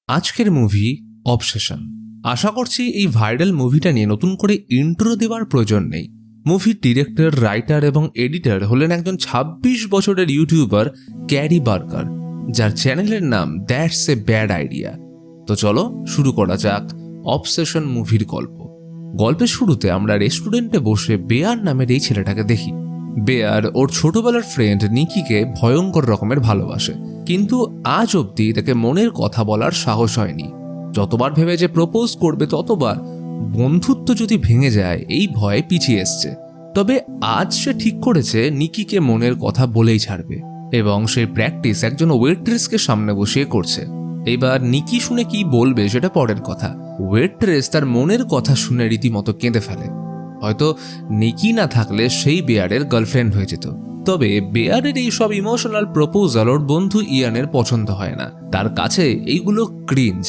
আজকের movie obsession. আশা করছি এই ভাইরাল মুভিটা নিয়ে নতুন করে ইন্ট্রো দেওয়ার প্রয়োজন নেই। মুভির ডিরেক্টর, রাইটার এবং এডিটর হলেন একজন ২৬ বছরের ইউটিউবার ক্যারি বার্কার, যার চ্যানেলের নাম দ্যাটস এ ব্যাড আইডিয়া। তো চলো শুরু করা যাক অবসেশন মুভির গল্প। গল্পের শুরুতে আমরা রেস্টুরেন্টে বসে বেয়ার নামের এই ছেলেটাকে দেখি। বেয়ার ওর ছোটবেলার ফ্রেন্ড নিকিকে ভয়ঙ্কর রকমের ভালোবাসে, কিন্তু আজ অবধি তাকে মনের কথা বলার সাহস হয়নি। যতবার ভেবে যে প্রপোজ করবে ততবার বন্ধুত্ব যদি ভেঙে যায় এই ভয়ে পিছিয়ে এসছে। তবে আজ সে ঠিক করেছে নিকিকে মনের কথা বলেই ছাড়বে, এবং সেই প্র্যাকটিস একজন ওয়েট্রেসকে সামনে বসিয়ে করছে। এবার নিকি শুনে কি বলবে সেটা পরের কথা। ওয়েট্রেস তার মনের কথা শুনে রীতিমতো কেঁদে ফেলে। হয়তো নিকি না থাকলে সেই বেয়ারের গার্লফ্রেন্ড হয়ে যেত। তবে বেয়ারের এই সব ইমোশনাল প্রপোজাল ওর বন্ধু ইয়ানের পছন্দ হয় না, তার কাছে এইগুলো ক্রিঞ্জ।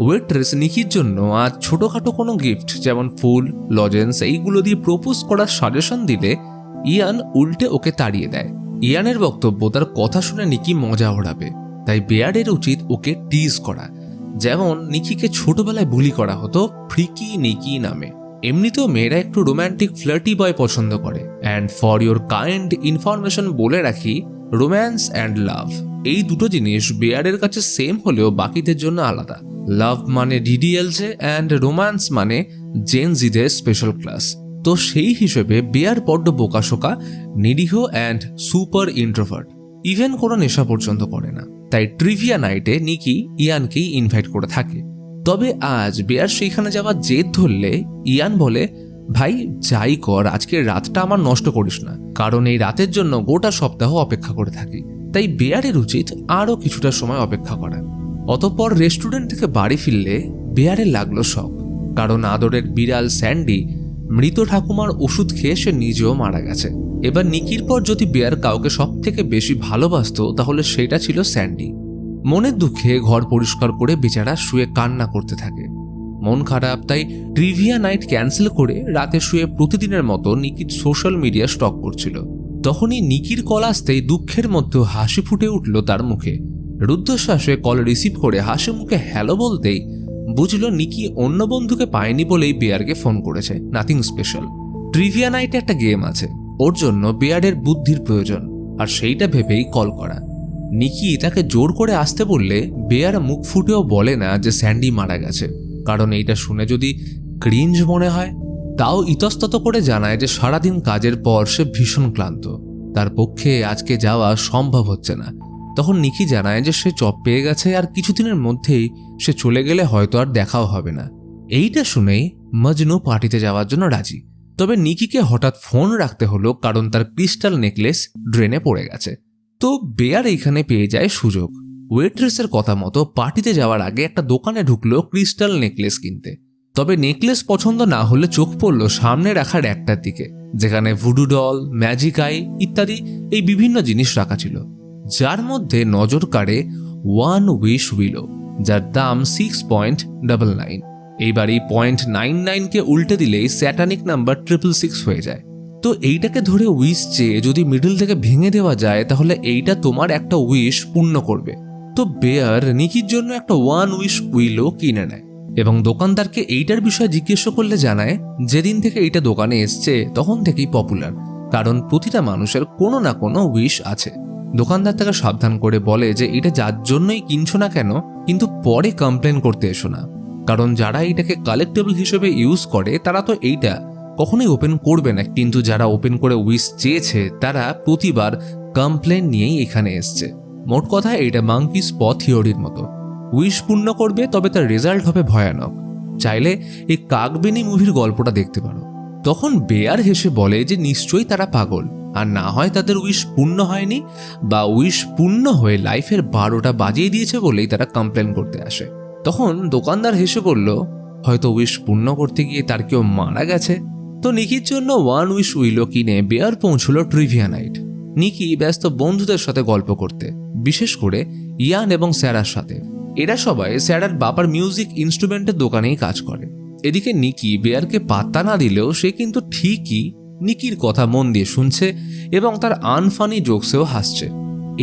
ওয়েট্রেস নিকির জন্য আজ ছোটখাটো কোনো গিফট যেমন ফুল, লজেন্স এইগুলো দিয়ে প্রপোজ করার সাজেশন দিলে ইয়ান উল্টে ওকে তাড়িয়ে দেয়। ইয়ানের বক্তব্য তার কথা শুনে নিকি মজা ওড়াবে, তাই বেয়ারের উচিত ওকে টিজ করা, যেমন নিকিকে ছোটবেলায় বুলি করা হতো ফ্রিকি নিকি নামে। এমনিতেও মেয়েরা একটু রোম্যান্টিক ফ্লার্টি বয় পছন্দ করে। And for your kind information বলে রাখি, রোম্যান্স অ্যান্ড লাভ এই দুটো জিনিস বেয়ারের কাছে সেম হলেও বাকিদের জন্য আলাদা। লাভ মানে ডিডিএলজে অ্যান্ড রোম্যান্স মানে জেন জিদের স্পেশাল ক্লাস। তো সেই হিসেবে বেয়ার বড্ড বোকাশোকা, নিরীহ অ্যান্ড সুপার ইন্ট্রোভার্ট, ইভেন কোনো নেশা পর্যন্ত করে না। তাই ট্রিভিয়া নাইটে নিকি ইয়ানকেই ইনভাইট করে থাকে। তবে আজ বেয়ার সেইখানে যাওয়ার জেদ ধরলে ইয়ান বলে, ভাই যাই কর, আজকের রাতটা আমার নষ্ট করিস না, কারণ এই রাতের জন্য গোটা সপ্তাহ অপেক্ষা করে থাকি। তাই বেয়ারের উচিত আরও কিছুটা সময় অপেক্ষা করা। অতঃপর রেস্টুরেন্ট থেকে বাড়ি ফিরলে বেয়ারের লাগলো শখ, কারণ আদরের বিড়াল স্যান্ডি মৃত ঠাকুমার ওষুধ খেয়ে সে নিজেও মারা গেছে। এবার নিকির পর যদি বেয়ার কাউকে সব থেকে বেশি ভালোবাসত তাহলে সেটা ছিল স্যান্ডি। মনের দুঃখে ঘর পরিষ্কার করে বেচারা শুয়ে কান্না করতে থাকে। মন খারাপ, তাই ট্রিভিয়া নাইট ক্যান্সেল করে রাতে শুয়ে প্রতিদিনের মতো নিকির সোশ্যাল মিডিয়া স্টক করছিল। তখনই নিকির কল আসতেই দুঃখের মধ্যে হাসি ফুটে উঠল তার মুখে। রুদ্ধশ্বাসে কল রিসিভ করে হাসি মুখে হ্যালো বলতেই বুঝল নিকি অন্য বন্ধুকে পায়নি বলেই বেয়ারকে ফোন করেছে, নাথিং স্পেশাল। ট্রিভিয়া নাইটে একটা গেম আছে, ওর জন্য বেয়ারের বুদ্ধির প্রয়োজন, আর সেইটা ভেবেই কল করা। নিকি তাকে জোর করে আসতে বললে বেয়ার মুখ ফুটেও বলে না যে স্যান্ডি মারা গেছে, কারণ এইটা শুনে যদি ক্রিঞ্জ মনে হয়। তাও ইতস্তত করে জানায় যে সারাদিন কাজের পর সে ভীষণ ক্লান্ত, তার পক্ষে আজকে যাওয়া সম্ভব হচ্ছে না। তখন নিকি জানায় যে সে জব পেয়ে গেছে আর কিছুদিনের মধ্যেই সে চলে গেলে হয়তো আর দেখাও হবে না। এইটা শুনেই মজনু পার্টিতে যাওয়ার জন্য রাজি। তবে নিকিকে হঠাৎ ফোন রাখতে হলো, কারণ তার ক্রিস্টাল নেকলেস ড্রেনে পড়ে গেছে। তো বেয়ার এইখানে পেয়ে যায় সুযোগ। ওয়েট্রেসের কথা মতো পার্টিতে যাওয়ার আগে একটা দোকানে ঢুকলো ক্রিস্টাল নেকলেস কিনতে। তবে নেকলেস পছন্দ না হলে চোখ পড়ল সামনে রাখার একটার দিকে, যেখানে ভুডু ডল, ম্যাজিক আই ইত্যাদি এই বিভিন্ন জিনিস রাখা ছিল, যার মধ্যে নজর কাড়ে ওয়ান উইশ উইলো, যার দাম 6.99। এইবার এই 0.99কে উল্টে দিলেই স্যাটানিক নাম্বার 666 হয়ে যায়। তো এইটাকে ধরে উইশ চেয়ে যদি মিডল থেকে ভেঙে দেওয়া যায় তাহলে এইটা তোমার একটা উইশ পূর্ণ করবে। তো বেয়ার নিকির জন্য একটা ওয়ান উইশ উইলো কিনে নেয় এবং দোকানদারকে এইটার বিষয়ে জিজ্ঞেস করলে জানায় যেদিন থেকে এইটা দোকানে এসছে তখন থেকেই পপুলার, কারণ প্রতিটা মানুষের কোনো না কোনো উইশ আছে। দোকানদার তাকে সাবধান করে বলে যে এটা যার জন্যই কিনছো না কেন, কিন্তু পরে কমপ্লেন করতে এসো না, কারণ যারা এইটাকে কালেক্টেবল হিসেবে ইউজ করে তারা তো এইটা কখনোই ওপেন করবে না, কিন্তু যারা ওপেন করে উইশ চেয়েছে তারা প্রতিবার কমপ্লেন নিয়েই এখানে এসছে। মোট কথা এইটা মাঙ্কি প থিওরির মতো, উইশ পূর্ণ করবে তবে তার রেজাল্ট হবে ভয়ানক। চাইলে এই কাকবেনি মুভির গল্পটা দেখতে পারো। তখন বেয়ার হেসে বলে যে নিশ্চয়ই তারা পাগল, আর না হয় তাদের উইশ পূর্ণ হয়নি, বা উইশ পূর্ণ হয়ে লাইফের 12টা বাজিয়ে দিয়েছে বলেই তারা কমপ্লেন করতে আসে। তখন দোকানদার হেসে বলল, হয়তো উইশ পূর্ণ করতে গিয়ে তার কেউ মারা গেছে। তো নিকির জন্য ওয়ান উইশ উইলো কিনে বেয়ার পৌঁছলো ট্রিভিয়া নাইট। নিকি ব্যস্ত বন্ধুদের সাথে গল্প করতে, বিশেষ করে ইয়ান এবং স্যারার সাথে। এরা সবাই স্যারার বাবার মিউজিক ইনস্ট্রুমেন্টের দোকানেই কাজ করে। এদিকে নিকি বেয়ারকে পাত্তা না দিলেও সে কিন্তু ঠিকই নিকির কথা মন দিয়ে শুনছে এবং তার আনফানি জোকসেও হাসছে।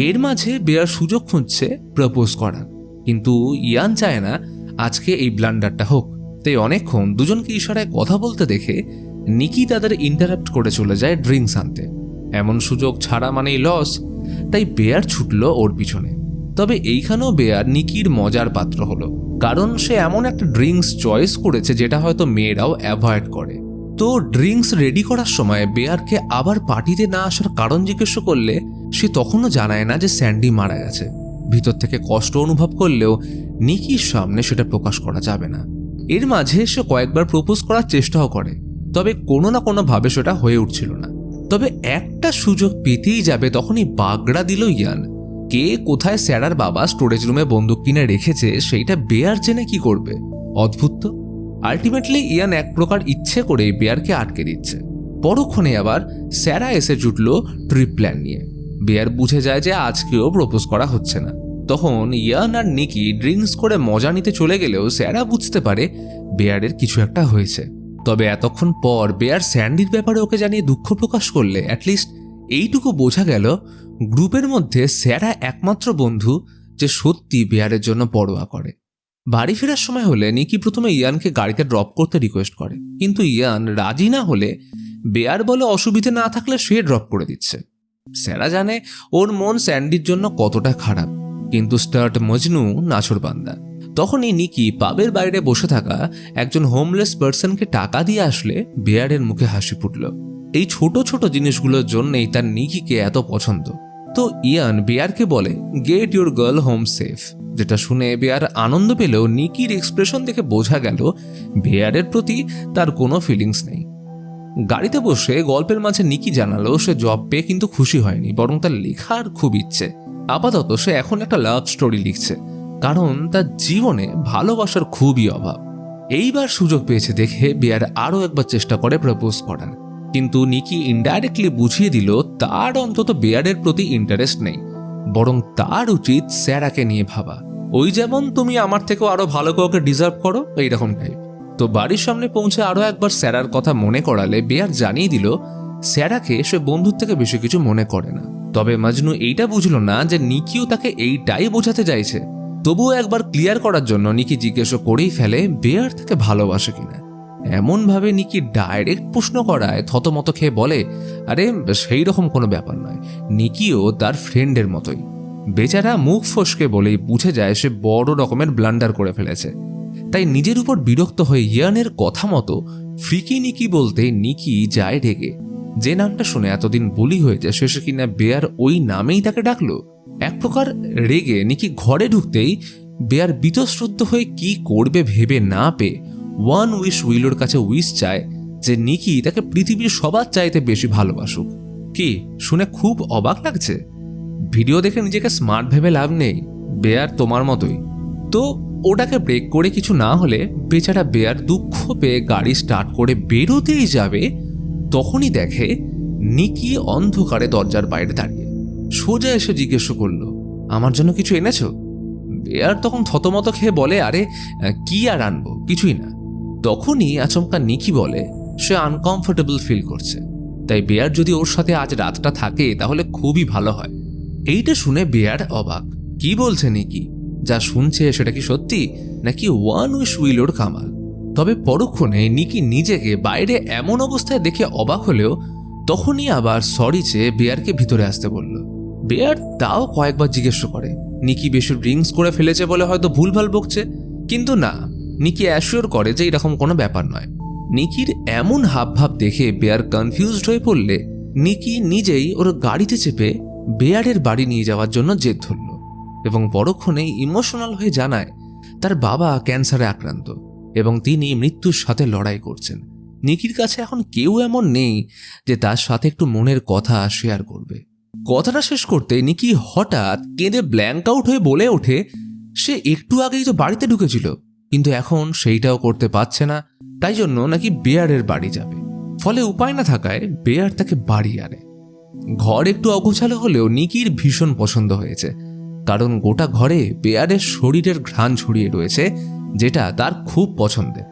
এর মাঝে বেয়ার সুযোগ খুঁজছে প্রপোজ করার। কিন্তু ইয়ান চায় না আজকে এই ব্লান্ডারটা হোক। তাই অনেকক্ষণ দুজনকে ইশারায় কথা বলতে দেখে নিকি তাদের ইন্টারাপ্ট করে চলে যায় ড্রিঙ্কস আনতে। এমন সুযোগ ছাড়া মানেই লস, তাই বেয়ার ছুটল ওর পিছনে। তবে এইখানেও বেয়ার নিকির মজার পাত্র হলো, কারণ সে এমন একটা ড্রিঙ্কস চয়েস করেছে যেটা হয়তো মেয়েরাও অ্যাভয়েড করে। তো ড্রিঙ্কস রেডি করার সময় বেয়ারকে আবার পার্টিতে না আসার কারণ জিজ্ঞেস করলে সে তখনও জানায় না যে স্যান্ডি মারা গেছে। ভিতর থেকে কষ্ট অনুভব করলেও নিকির সামনে সেটা প্রকাশ করা যাবে না। এর মাঝে সে কয়েকবার প্রপোজ করার চেষ্টাও করে, তবে কোনো না কোনো ভাবে সেটা হয়ে উঠছিল না। তবে একটা সুযোগ পেতেই যাবে তখনই বাগড়া দিল ইয়ান। কে কোথায় স্যারার বাবা স্টোরেজ রুমে বন্দুক কিনে রেখেছে সেইটা বেয়ার জেনে কি করবে? অদ্ভুত তো। আলটিমেটলি ইয়ান এক প্রকার ইচ্ছে করেই বেয়ারকে আটকে দিচ্ছে। পরক্ষণে আবার স্যারা এসে জুটল ট্রিপ প্ল্যান নিয়ে। বেয়ার বুঝে যায় যে আজকেও প্রপোজ করা হচ্ছে না। তখন ইয়ান আর নিকি ড্রিঙ্কস করে মজা নিতে চলে গেলেও স্যারা বুঝতে পারে বেয়ারের কিছু একটা হয়েছে। তবে এতক্ষণ পর বেয়ার স্যান্ডির ব্যাপারে ওকে জানিয়ে দুঃখ প্রকাশ করলে অ্যাটলিস্ট এইটুকু বোঝা গেল গ্রুপের মধ্যে স্যারা একমাত্র বন্ধু যে সত্যি বেয়ারের জন্য পরোয়া করে। বাড়ি ফেরার সময় হলে নিকি প্রথমে ইয়ানকে গাড়িতে ড্রপ করতে রিকোয়েস্ট করে, কিন্তু ইয়ান রাজি না হলে বেয়ার বলে অসুবিধে না থাকলে সে ড্রপ করে দিচ্ছে। স্যারা জানে ওর মন স্যান্ডির জন্য কতটা খারাপ, কিন্তু স্টার্ট মজনু নাছোড়বান্দা। তখনই নিকি পাবের বাইরে বসে থাকা একজন হোমলেস পার্সনকে টাকা দিয়ে আসলে বেয়ারের মুখে হাসি ফুটল। এই ছোট ছোট জিনিসগুলোর জন্যই তার নিকিকে এত পছন্দ। তো ইয়ান বেয়ারকে বলে get your girl home safe, যেটা শুনে বেয়ার আনন্দ পেলেও নিকির এক্সপ্রেশন দেখে বোঝা গেল বেয়ারের প্রতি তার কোনো ফিলিংস নেই। গাড়িতে বসে গল্পের মাঝে নিকি জানালো সে জব পেয়ে কিন্তু খুশি হয়নি, বরং তার লেখার খুব ইচ্ছে। আপাতত সে এখন একটা লাভ স্টোরি লিখছে, কারণ তার জীবনে ভালোবাসার খুবই অভাব। এইবার সুযোগ পেয়েছে দেখে বেয়ার আরও একবার চেষ্টা করে প্রপোজ করার, কিন্তু নিকি ইনডাইরেক্টলি বুঝিয়ে দিল তার অন্তত বেয়ারের প্রতি ইন্টারেস্ট নেই, বরং তার উচিত স্যারাকে নিয়ে ভাবা। ওই যেমন তুমি আমার থেকেও আরো ভালো কাউকে ডিজার্ভ করো, এইরকম টাইপ। তো বাড়ির সামনে পৌঁছে আরো একবার স্যারার কথা মনে করালে বেয়ার জানিয়ে দিল স্যারাকে সে বন্ধুর থেকে বেশি কিছু মনে করে না। তবে মজনু এইটা বুঝলো না যে নিকিও তাকে এইটাই বোঝাতে চাইছে। তবুও একবার ক্লিয়ার করার জন্য নিকি জিজ্ঞেস করেই ফেলে বেয়ার তাকে ভালোবাসে কিনা। এমন ভাবে নিকি ডাইরেক্ট প্রশ্ন করায় থতমত খেয়ে বলে আরে সেই রকম কোনো ব্যাপার নয়, নিকিও তার ফ্রেন্ডের মতোই। বেচারা মুখ ফসকে বলেই বুঝে যায় সে বড় রকমের ব্লান্ডার করে ফেলেছে। তাই নিজের উপর বিরক্ত হয়ে ইয়ানের কথা মতো ফ্রিকি নিকি বলতে নিকি যায় রেগে। যে নামটা শুনে এতদিন বলি হয়ে যায় শেষে কিনা বেয়ার ওই নামেই তাকে ডাকলো। এক প্রকার রেগে নিকি ঘরে ঢুকতেই বেয়ার বীতশ্রদ্ধ হয়ে কি করবে ভেবে না পেয়ে ওয়ান উইশ উইলোর কাছে উইশ চায় যে নিকি তাকে পৃথিবীর সবার চাইতে বেশি ভালোবাসুক। কি শুনে খুব অবাক লাগছে? ভিডিও দেখে নিজেকে স্মার্ট ভেবে লাভ নেই, বেয়ার তোমার মতোই। তো ওটাকে ব্রেক করে কিছু না হলে বেচারা বেয়ার দুঃখ পেয়ে গাড়ি স্টার্ট করে বেরোতেই যাবে, তখনই দেখে নিকি অন্ধকারে দরজার বাইরে দাঁড়িয়ে। সোজা এসে জিজ্ঞেস করলো আমার জন্য কিছু এনেছো? বেয়ার তখন থতমত খেয়ে বলে আরে কি আর আনবো, কিছুই না। তখনই আচমকা নিকি বলে সে আনকমফোর্টেবল ফিল করছে, তাই বেয়ার যদি ওর সাথে আজ রাতটা থাকে তাহলে খুবই ভালো হয়। এইটা শুনে বেয়ার অবাক, কি বলছে নিকি? যা শুনছে সেটা কি সত্যি নাকি ওয়ান উইশ উইলোর কামাল? তবে পরক্ষণে নিকি নিজেকে বাইরে এমন অবস্থায় দেখে অবাক হলেও তখনই আবার সরি চেয়ে বেয়ারকে ভিতরে আসতে বলল। বেয়ার তাও কয়েকবার জিজ্ঞেস করে নিকি বেশি ড্রিঙ্কস করে ফেলেছে বলে হয়তো ভুলভাল বকছে, কিন্তু না, নিকি অ্যাসিওর করে যে এরকম কোনো ব্যাপার নয়। নিকির এমন হাবভাব দেখে বেয়ার কনফিউজড হয়ে পড়লে নিকি নিজেই ওর গাড়িতে চেপে বেয়ারের বাড়ি নিয়ে যাওয়ার জন্য জেদ ধরল এবং পরক্ষণেই ইমোশনাল হয়ে জানায় তার বাবা ক্যান্সারে আক্রান্ত এবং তিনি মৃত্যুর সাথে লড়াই করছেন। নিকির কাছে এখন কেউ এমন নেই যে তার সাথে একটু মনের কথা শেয়ার করবে। কথাটা শেষ করতে নিকি হঠাৎ কেঁদে ব্ল্যাঙ্ক আউট হয়ে বলে ওঠে সে একটু আগেই তো বাড়িতে ঢুকেছিল, কিন্তু এখন সেইটাও করতে পারছে না, তাই জন্য নাকি বেয়ারের বাড়ি যাবে। ফলে উপায় না থাকায় বেয়ার তাকে বাড়ি আনে। ঘর একটু অগোছালো হলেও নিকির ভীষণ পছন্দ হয়েছে, কারণ গোটা ঘরে বেয়ারের শরীরের ঘ্রাণ ছড়িয়ে রয়েছে, যেটা তার খুব পছন্দের।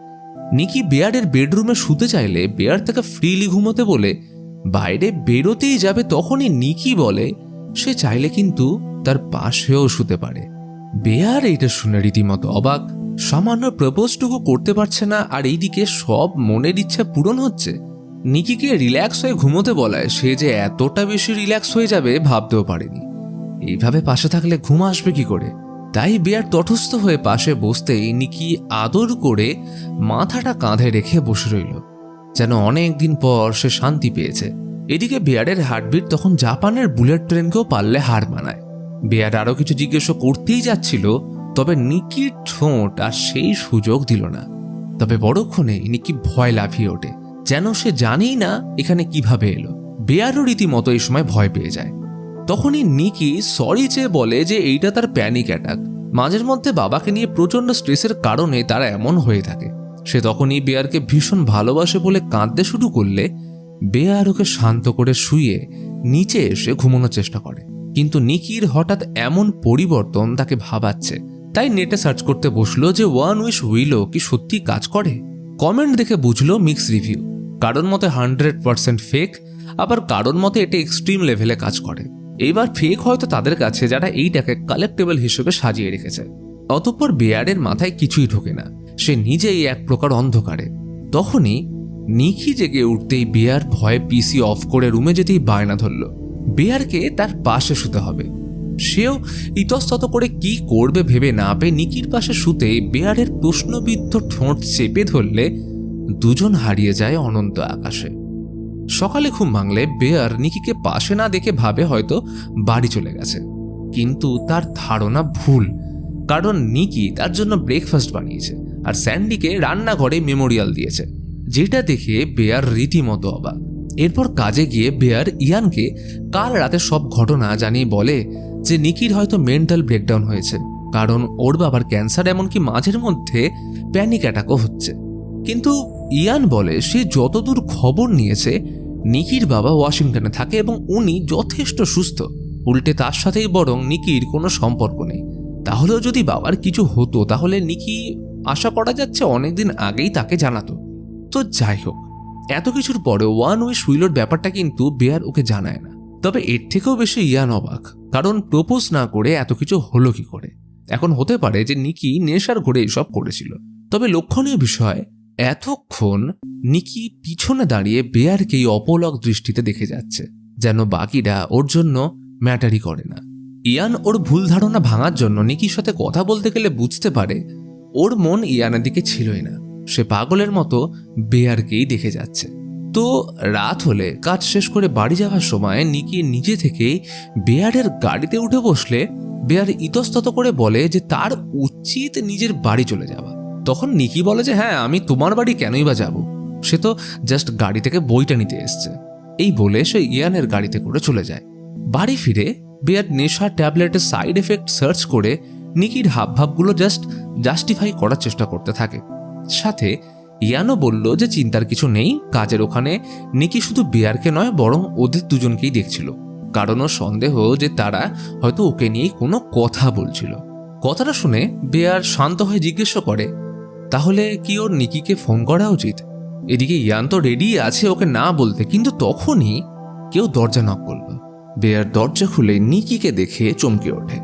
নিকি বেয়ারের বেডরুমে শুতে চাইলে বেয়ার তাকে ফ্রিলি ঘুমোতে বলে বাইরে বেরোতেই যাবে, তখনই নিকি বলে সে চাইলে কিন্তু তার পাশেও শুতে পারে। বেয়ার এইটা শুনে রীতিমতো অবাক। সামান্য প্রপোজটুকু করতে পারছে না, আর এইদিকে সব মনের ইচ্ছা পূরণ হচ্ছে। নিকিকে রিল্যাক্স হয়ে ঘুমোতে বলায় সে যে এতটা বেশি রিল্যাক্স হয়ে যাবে ভাবতেও পারেনি। এইভাবে পাশে থাকলে ঘুম আসবে কি করে? তাই বেয়ার তটস্থ হয়ে পাশে বসতেই নিকি আদর করে মাথাটা কাঁধে রেখে বসে রইল, যেন অনেক দিন পর সে শান্তি পেয়েছে। এদিকে বেয়ারের হার্টবিট তখন জাপানের বুলেট ট্রেনকেও পারলে হার মানায়। বেয়ার আরো কিছু জিজ্ঞেস করতেই যাচ্ছিল, তবে নিকির ঠোঁট আর সেই সুযোগ দিল না। তবে বড়ক্ষণে নিকি ভয় লাফিয়ে ওঠে, যেন সে জানেই না এখানে কিভাবে এলো। বেয়ারও রীতিমতো এই সময় ভয় পেয়ে যায়। তখনই নিকি সরি চেয়ে বলে যে এইটা তার প্যানিক অ্যাটাক, মাঝের মধ্যে বাবাকে নিয়ে প্রচন্ড স্ট্রেসের কারণে তারা এমন হয়ে থাকে। সে তখনই বেয়ারকে ভীষণ ভালোবাসে বলে কাঁদতে শুরু করলে বেয়ার ওকে শান্ত করে শুয়ে নিচে এসে ঘুমানোর চেষ্টা করে। কিন্তু নিকির হঠাৎ এমন পরিবর্তন তাকে ভাবাচ্ছে, তাই নেটে সার্চ করতে বসলো যে ওয়ান উইশ হুইলো কি সত্যি কাজ করে। কমেন্ট দেখে বুঝলো মিক্স রিভিউ, কারোর মতে 100% ফেক, আবার কারোর মতে এটা এক্সট্রিম লেভেলে কাজ করে। এইবার ফেক হয়তো তাদের কাছে যারা এইটাকে কালেক্টেবল হিসেবে সাজিয়ে রেখেছে। অতঃপর বেয়ারের মাথায় কিছুই ঢোকে না, সে নিজেই এক প্রকার অন্ধকারে। তখনই নিকি জেগে উঠতেই বেয়ার ভয়ে পিসি অফ করে রুমে যেতেই বায়না ধরল বেয়ারকে তার পাশে শুতে হবে। সেও ইতস্তত করে কি করবে ভেবে না পেয়ে নিকির পাশে শুতে বেয়ারের প্রশ্নবিদ্ধ ঠোঁট চেপে ধরলে দুজন হারিয়ে যায় অনন্ত আকাশে। সকালে ঘুম ভাঙলে বেয়ার নিকিকে পাশে না দেখে ভাবে হয়তো বাড়ি চলে গেছে, কিন্তু তার ধারণা ভুল। কারণ নিকি তার জন্য ব্রেকফাস্ট বানিয়েছে আর স্যান্ডিকে রান্নাঘরে মেমোরিয়াল দিয়েছে, যেটা দেখে বেয়ার রীতিমতো অবাক। এরপর কাজে গিয়ে বেয়ার ইয়ানকে কাল রাতে সব ঘটনা জানিয়ে বলে যে নিকির হয়তো মেন্টাল ব্রেকডাউন হয়েছে, কারণ ওর বাবার ক্যান্সার, এমনকি মাঝের মধ্যে প্যানিক অ্যাটাকও হচ্ছে। কিন্তু ইয়ান বলে সে যতদূর খবর নিয়েছে নিকির বাবা ওয়াশিংটনে থাকে এবং উনি যথেষ্ট সুস্থ, উল্টে তার সাথেই বরং নিকির কোনো সম্পর্ক নেই। তাহলেও যদি বাবার কিছু হতো তাহলে নিকি আশা করা যাচ্ছে অনেকদিন আগেই তাকে জানাতো। তো যাই হোক, এত কিছুর পরে ওয়ান উইশ হুইলোর ব্যাপারটা কিন্তু বেয়ার ওকে জানায় না। তবে এর থেকেও বেশি ইয়ান অবাক, কারণ প্রপোজ না করে এত কিছু হলো কি করে। এখন হতে পারে যে নিকি নেশার ঘরে এসব করেছিল। তবে লক্ষণীয় বিষয়, এতক্ষণ নিকি পিছনে দাঁড়িয়ে বেয়ারকেই অপলক দৃষ্টিতে দেখে যাচ্ছে, যেন বাকিরা ওর জন্য ম্যাটারই করে না। ইয়ান ওর ভুল ধারণা ভাঙার জন্য নিকির সাথে কথা বলতে গেলে বুঝতে পারে ওর মন ইয়ানের দিকে ছিলই না, সে পাগলের মতো বেয়ারকেই দেখে যাচ্ছে। তো রাত হলে কাজ শেষ করে বাড়ি যাওয়ার সময় নিকি নিজে থেকেই বেয়ারের গাড়িতে উঠে বসলে বেয়ার ইতস্তত করে বলে যে তার উচিত নিজের বাড়ি চলে যাওয়া। তখন নিকি বলে যে হ্যাঁ, আমি তোমার বাড়ি কেনই বা যাব, সে তো জাস্ট গাড়ি থেকে বইটা নিতে এসছে। এই বলে সে ইয়ানের গাড়িতে করে চলে যায়। বাড়ি ফিরে বেয়ার নেশা ট্যাবলেটের সাইড এফেক্ট সার্চ করে নিকির হাবভাবগুলো জাস্টিফাই করার চেষ্টা করতে থাকে। সাথে ইয়ানও বলল যে চিন্তার কিছু নেই, কাজের ওখানে নিকি শুধু বেয়ারকে নয় বরং ওদের দুজনকেই দেখছিল, কারণও সন্দেহ যে তারা হয়তো ওকে নিয়ে কোনো কথা বলছিল। কথাটা শুনে বেয়ার শান্ত হয়ে জিজ্ঞেস করে তাহলে কি ওর নিকিকে ফোন করা উচিত। এদিকে ইয়ান তো রেডি আছে ওকে না বলতে, কিন্তু তখনই কেউ দরজা নক করল। বেয়ার দরজা খুলে নিকিকে দেখে চমকে ওঠে।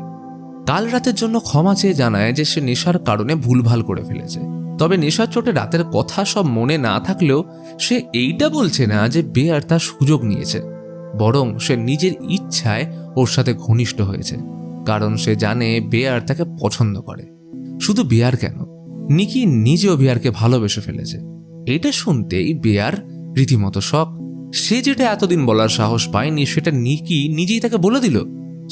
কাল রাতের জন্য ক্ষমা চেয়ে জানায় যে সে নেশার কারণে ভুলভাল করে ফেলেছে। তবে নেশার চোটে রাতের কথা সব মনে না থাকলেও সে এইটা বলছে না যে বেয়ার তার সুযোগ নিয়েছে, বরং সে নিজের ইচ্ছায় ওর সাথে ঘনিষ্ঠ হয়েছে, কারণ সে জানে বেয়ার তাকে পছন্দ করে। শুধু বেয়ার কেন, নিকি নিজেও বেয়ারকে ভালোবেসে ফেলেছে। এটা শুনতেই বেয়ার রীতিমতো শক। সে যেটা এতদিন বলার সাহস পায়নি সেটা নিকি নিজেই তাকে বলে দিল।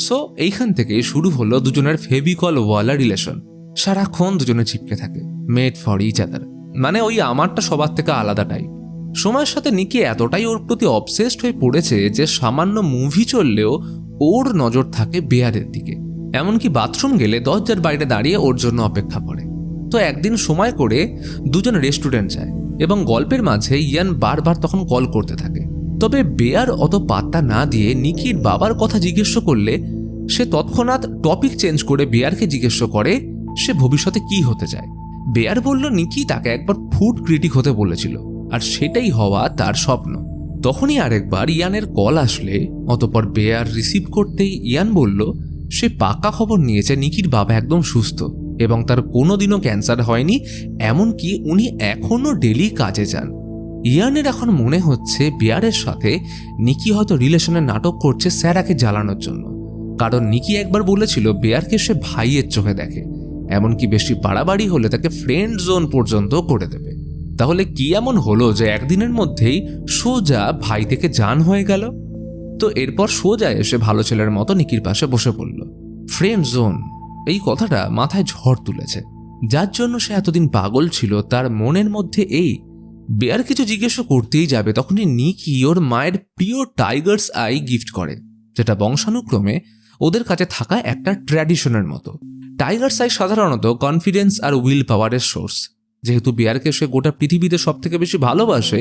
সো এইখান থেকে শুরু হলো দুজনের ফেভিকল ওয়ালা রিলেশন। সারাক্ষণ দুজনে চিপকে থাকে, মেড ফর ইচ আদার, মানে ওই আমারটা সবার থেকে আলাদা টাইপ। সময়ের সাথে নিকি এতটাই ওর প্রতি অবসেসড হয়ে পড়েছে যে সামান্য মুভি চললেও ওর নজর থাকে বেয়ারের দিকে। এমনকি বাথরুম গেলে দরজার বাইরে দাঁড়িয়ে ওর জন্য অপেক্ষা করে। তো একদিন সময় করে দুজন রেস্টুরেন্ট যায় এবং গল্পের মাঝে ইয়ান বারবার তখন কল করতে থাকে। তবে বেয়ার অত পাত্তা না দিয়ে নিকির বাবার কথা জিজ্ঞেস করলে সে তৎক্ষণাৎ টপিক চেঞ্জ করে বেয়ারকে জিজ্ঞেস করে সে ভবিষ্যতে কি হতে চায়। বেয়ার বলল নিকি তাকে একবার ফুড ক্রিটিক হতে বলেছিল আর সেটাই হওয়া তার স্বপ্ন। তখনই আরেকবার ইয়ানের কল আসলে অতঃপর বেয়ার রিসিভ করতেই ইয়ান বলল সে পাকা খবর নিয়েছে নিকির বাবা একদম সুস্থ এবং তার কোনোদিনও ক্যান্সার হয়নি, এমনকি উনি এখনো ডেলি কাজে যান। ইয়ানের এখন মনে হচ্ছে বেয়ারের সাথে নিকি হয়তো রিলেশনের নাটক করছে স্যারাকে জ্বালানোর জন্য, কারণ নিকি একবার বলেছিল বেয়ারকে সে ভাইয়ের চোখে দেখে, এমনকি বেশি বাড়াবাড়ি হলে তাকে ফ্রেন্ড জোন পর্যন্ত করে দেবে। তাহলে কি এমন হলো যে একদিনের মধ্যেই সোজা ভাই থেকে জান হয়ে গেল? তো এরপর সোজা এসে ভালো ছেলের মতো নিকির পাশে বসে পড়ল। ফ্রেন্ড জোন, এই কথাটা মাথায় ঝড় তুলেছে। যার জন্য সে এতদিন পাগল ছিল তার মনের মধ্যে এই বেয়ার কিছু জিজ্ঞেস করতেই যাবে, তখনই নিকি ওর মায়ের প্রিয় টাইগার্স আই গিফট করে, যেটা বংশানুক্রমে ওদের কাছে থাকা একটা ট্র্যাডিশনের মতো। টাইগার্স আই সাধারণত কনফিডেন্স আর উইল পাওয়ারের সোর্স। যেহেতু বেয়ারকে সে গোটা পৃথিবীতে সব থেকে বেশি ভালোবাসে,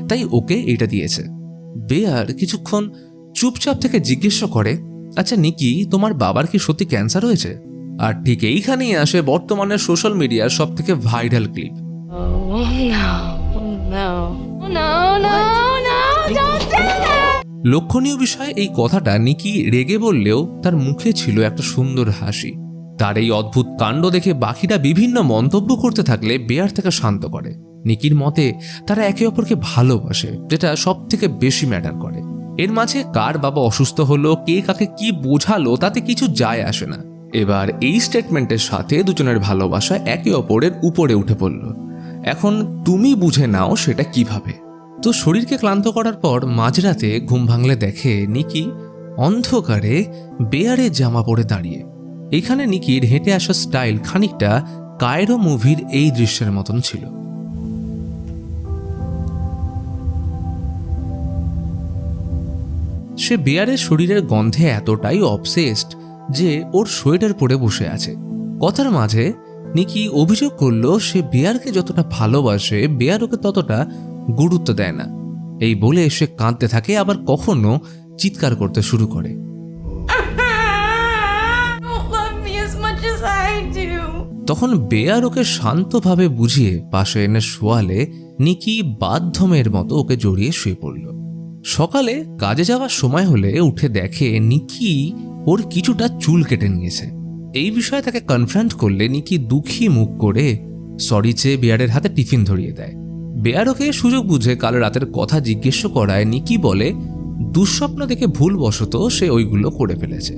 তাই ওকে এটা দিয়েছে। বেয়ার কিছুক্ষণ চুপচাপ থেকে জিজ্ঞেস করে, আচ্ছা নিকি, তোমার বাবার কি সত্যি ক্যান্সার হয়েছে? আর ঠিক এইখানেই আসে বর্তমানের সোশ্যাল মিডিয়ার সব থেকে ভাইরাল ক্লিপ। লক্ষণীয় বিষয়, এই কথাটা নিকি রেগে বললেও তার মুখে ছিল একটা সুন্দর হাসি। তার এই অদ্ভুত কাণ্ড দেখে বাকিরা বিভিন্ন মন্তব্য করতে থাকলে বেয়ার তাকে শান্ত করে। নিকির মতে তারা একে অপরকে ভালোবাসে, যেটা সব থেকে বেশি ম্যাটার করে। এর মাঝে কার বাবা অসুস্থ হলো, কে কাকে কি বোঝালো, তাতে কিছু যায় আসে না। এবার এই স্টেটমেন্টের সাথে দুজনের ভালোবাসা একে অপরের উপরে উঠে পড়ল। এখন তুমি বুঝে নাও সেটা কিভাবে। তো শরীরকে ক্লান্ত করার পর মাঝরাতে ঘুম ভাঙলে দেখে নিকি অন্ধকারে বেয়ারের জামা পরে দাঁড়িয়ে। এখানে নিকির হেঁটে আসা স্টাইল খানিকটা কায়রো মুভির এই দৃশ্যের মতন ছিল। সে বেয়ারের শরীরের গন্ধে এতটাই অবসেসড যে ওর সোয়েটার পরে বসে আছে। কথার মাঝে নিকি অভিযোগ করলো সে বেয়ারকে যতটা ভালোবাসে বেয়ার ওকে ততটা গুরুত্ব দেয় না। এই বলে সে কাঁদতে থাকে, আবার কখনো চিৎকার করতে শুরু করে। তখন বেয়ার ওকে শান্তভাবে বুঝিয়ে পাশে এনে শোয়ালে নিকি বাধ্যমের মতো ওকে জড়িয়ে শুয়ে পড়ল। সকালে কাজে যাওয়ার সময় হলে উঠে দেখে নিকি ওর কিছুটা চুল কেটে নিয়েছে। এই বিষয়ে তাকে কনফ্রন্ট করলে নিকি দুঃখী মুখ করে সরি চেয়ে বেয়ারের হাতে টিফিন ধরিয়ে দেয়। বেয়ার ওকে সুযোগ বুঝে কাল রাতের কথা জিজ্ঞেস করায় নিকি বলে দুঃস্বপ্ন দেখে ভুলবশত সে ওইগুলো করে ফেলেছে।